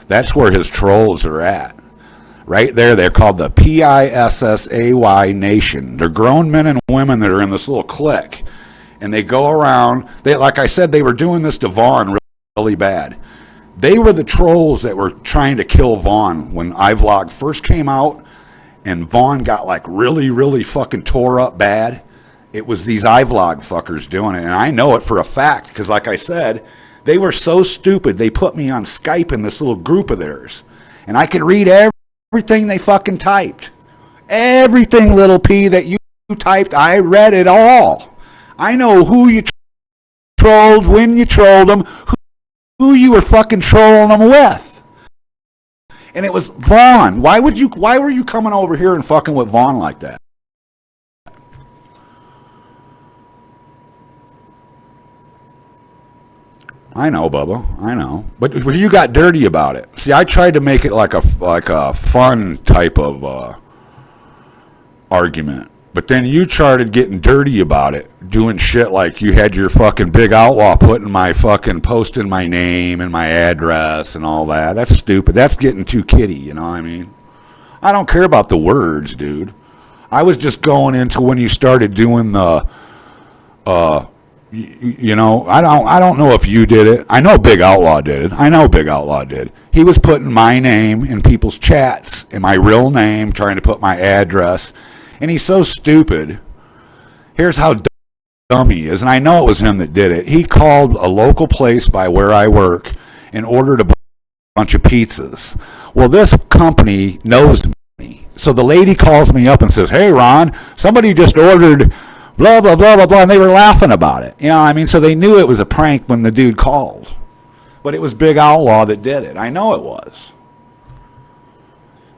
that's where his trolls are at. Right there, they're called the PISSAY Nation. They're grown men and women that are in this little clique. And they go around, like I said, they were doing this to Vaughn really bad. They were the trolls that were trying to kill Vaughn when iVlog first came out and Vaughn got like really, really fucking tore up bad. It was these iVlog fuckers doing it. And I know it for a fact because like I said, they were so stupid they put me on Skype in this little group of theirs. And I could read everything they fucking typed. Everything, little P, that you typed, I read it all. I know who you trolled, when you trolled them, who you were fucking trolling them with. And it was Vaughn. Why were you coming over here and fucking with Vaughn like that? I know, Bubba. I know. But you got dirty about it. See, I tried to make it like a fun type of argument. But then you started getting dirty about it, doing shit like you had your fucking big outlaw posting my name and my address and all that. That's stupid. That's getting too kiddie, you know what I mean? I don't care about the words, dude. I was just going into when you started doing the you know, I don't know if you did it. I know Big Outlaw did it. He was putting my name in people's chats and my real name, trying to put my address. And he's so stupid. Here's how dumb he is. And I know it was him that did it. He called a local place by where I work and ordered a bunch of pizzas. Well, this company knows me. So the lady calls me up and says, "Hey, Ron, somebody just ordered blah, blah, blah, blah, blah." And they were laughing about it. You know what I mean? So they knew it was a prank when the dude called. But it was Big Outlaw that did it. I know it was.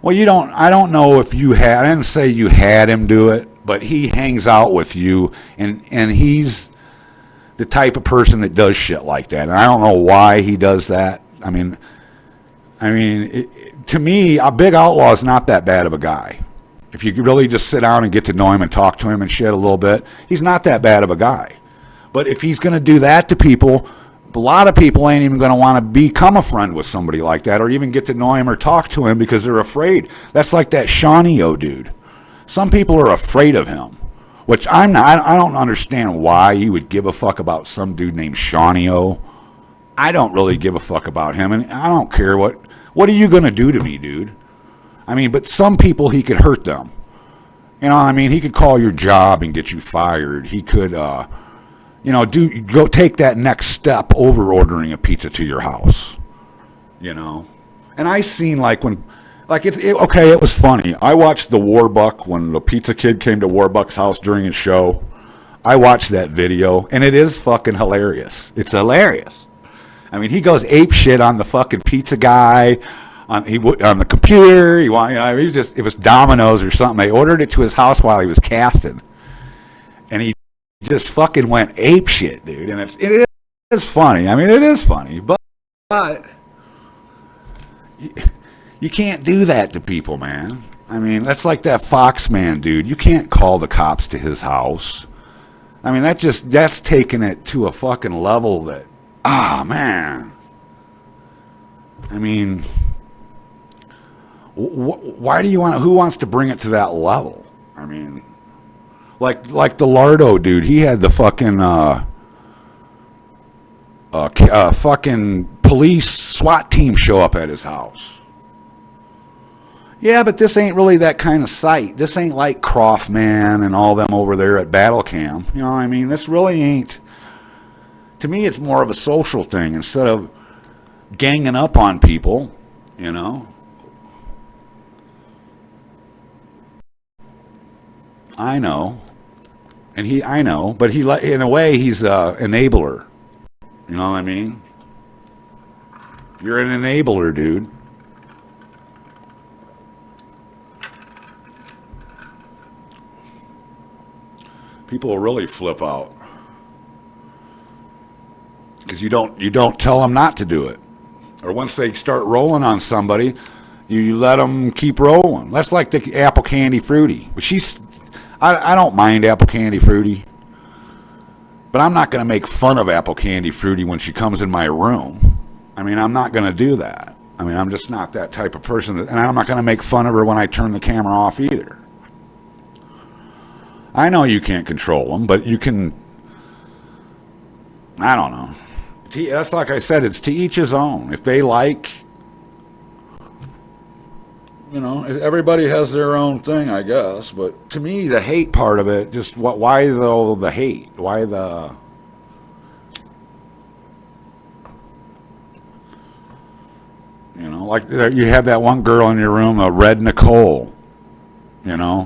Well, I don't know if you had, I didn't say you had him do it, but he hangs out with you, and he's the type of person that does shit like that. And I don't know why he does that. I mean, to me, a Big Outlaw is not that bad of a guy. If you really just sit down and get to know him and talk to him and shit a little bit, he's not that bad of a guy. But if he's going to do that to people, a lot of people ain't even going to want to become a friend with somebody like that or even get to know him or talk to him because they're afraid. That's like that Shawnee-O dude. Some people are afraid of him, which I'm not. I don't understand why you would give a fuck about some dude named Shawnee-O. I don't really give a fuck about him, and I don't care what are you going to do to me, dude? I mean, but some people, he could hurt them. You know what I mean? He could call your job and get you fired. He could... go take that next step over ordering a pizza to your house, you know. And I seen it was funny. I watched the Warbuck when the pizza kid came to Warbuck's house during his show. I watched that video, and it is fucking hilarious. It's hilarious. I mean, he goes ape shit on the fucking pizza guy, on the computer. It was Domino's or something. They ordered it to his house while he was casting, and he just fucking went ape shit, dude. And it is funny. I mean, it is funny, but you can't do that to people, man. I mean, that's like that Fox man, dude. You can't call the cops to his house. I mean, that's taking it to a fucking level that, man. I mean, why do you want? Who wants to bring it to that level? I mean. Like the Lardo dude, he had the fucking fucking police SWAT team show up at his house. Yeah, but this ain't really that kind of site. This ain't like Croftman and all them over there at Battle Cam. You know what I mean? This really ain't. To me, it's more of a social thing instead of ganging up on people. You know. I know. I know, but in a way, he's an enabler. You know what I mean? You're an enabler, dude. People will really flip out because you don't tell them not to do it, or once they start rolling on somebody, you let them keep rolling. That's like the Apple Candy Fruity, but I don't mind Apple Candy Fruity, but I'm not going to make fun of Apple Candy Fruity when she comes in my room. I mean, I'm not going to do that. I mean, I'm just not that type of person, and I'm not going to make fun of her when I turn the camera off either. I know you can't control them, but you can. I don't know. That's like I said, it's to each his own. If they like, everybody has their own thing, I guess. But to me, the hate part of it, just why though the hate? Why the? Like you have that one girl in your room, Red Nicole.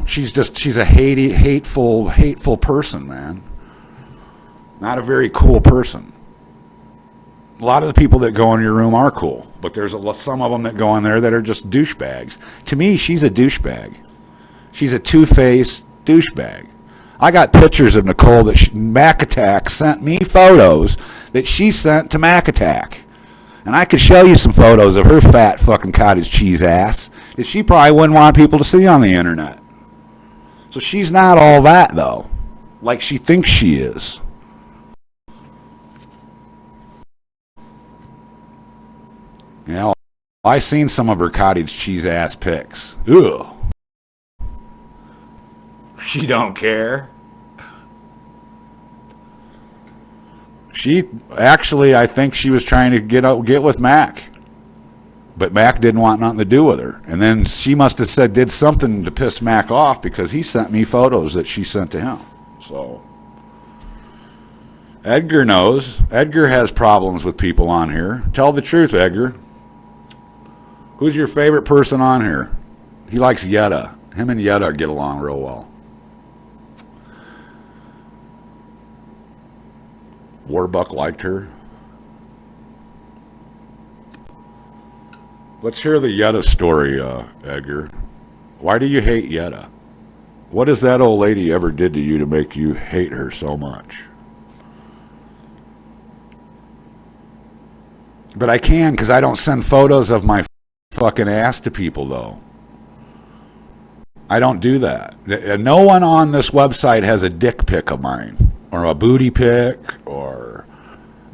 She's a hateful person, man. Not a very cool person. A lot of the people that go in your room are cool, but there's some of them that go in there that are just douchebags. To me, she's a douchebag. She's a two-faced douchebag. I got pictures of Nicole that Mac Attack sent me photos that she sent to Mac Attack. And I could show you some photos of her fat fucking cottage cheese ass that she probably wouldn't want people to see on the internet. So she's not all that, though, like she thinks she is. I seen some of her cottage cheese ass pics. Ugh. She don't care. She actually, I think she was trying to get with Mac, but Mac didn't want nothing to do with her. And then she must have did something to piss Mac off because he sent me photos that she sent to him. So Edgar knows. Edgar has problems with people on here. Tell the truth, Edgar. Who's your favorite person on here? He likes Yetta. Him and Yetta get along real well. Warbuck liked her. Let's hear the Yetta story, Edgar. Why do you hate Yetta? What has that old lady ever did to you to make you hate her so much? But I can, because I don't send photos of my fucking ass to people, though. I don't do that. No one on this website has a dick pic of mine, or a booty pic, or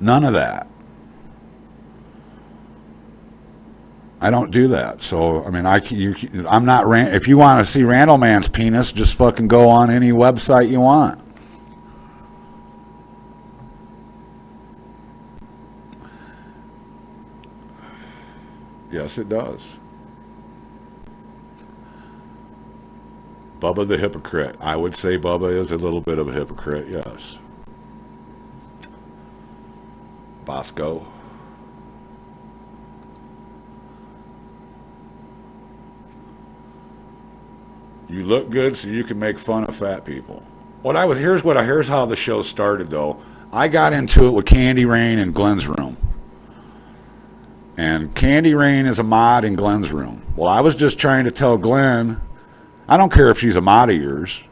none of that. I don't do that. So, I mean, I'm not. If you want to see Randall Man's penis, just fucking go on any website you want. Yes, it does. Bubba the hypocrite. I would say Bubba is a little bit of a hypocrite, yes. Bosco. You look good so you can make fun of fat people. Here's how the show started, though. I got into it with Candy Rain in Glenn's room. And Candy Rain is a mod in Glenn's room. Well, I was just trying to tell Glenn, I don't care if she's a mod of yours.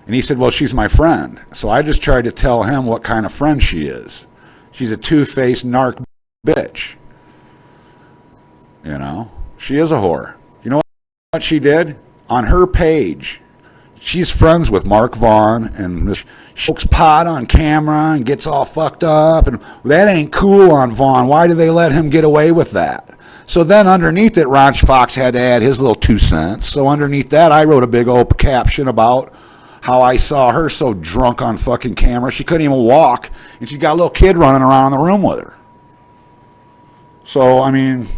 And he said, well, she's my friend. So I just tried to tell him what kind of friend she is. She's a two-faced narc bitch. She is a whore. You know what she did? On her page, she's friends with Mark Vaughn, and she smokes pot on camera and gets all fucked up. And that ain't cool on Vaughn. Why do they let him get away with that? So then underneath it, Ron Fox had to add his little 2 cents. So underneath that, I wrote a big old caption about how I saw her so drunk on fucking camera she couldn't even walk, and she got a little kid running around the room with her. So, I mean,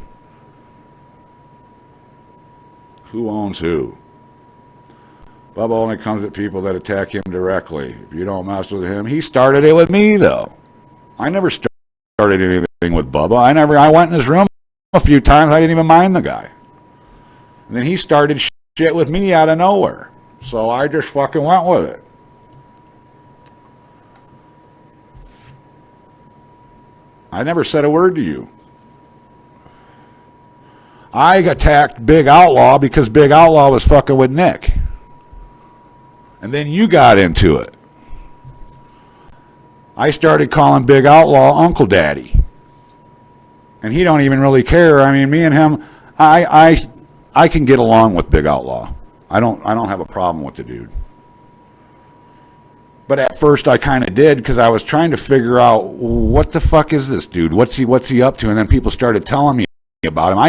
who owns who? Bubba only comes at people that attack him directly. If you don't mess with him, he started it with me, though. I never started anything with Bubba. I went in his room a few times. I didn't even mind the guy. And then he started shit with me out of nowhere. So I just fucking went with it. I never said a word to you. I attacked Big Outlaw because Big Outlaw was fucking with Nick. And then you got into it. I started calling Big Outlaw Uncle Daddy. And he don't even really care. I mean, me and him, I can get along with Big Outlaw. I don't have a problem with the dude. But at first I kind of did, because I was trying to figure out, what the fuck is this dude? What's he up to? And then people started telling me about him. I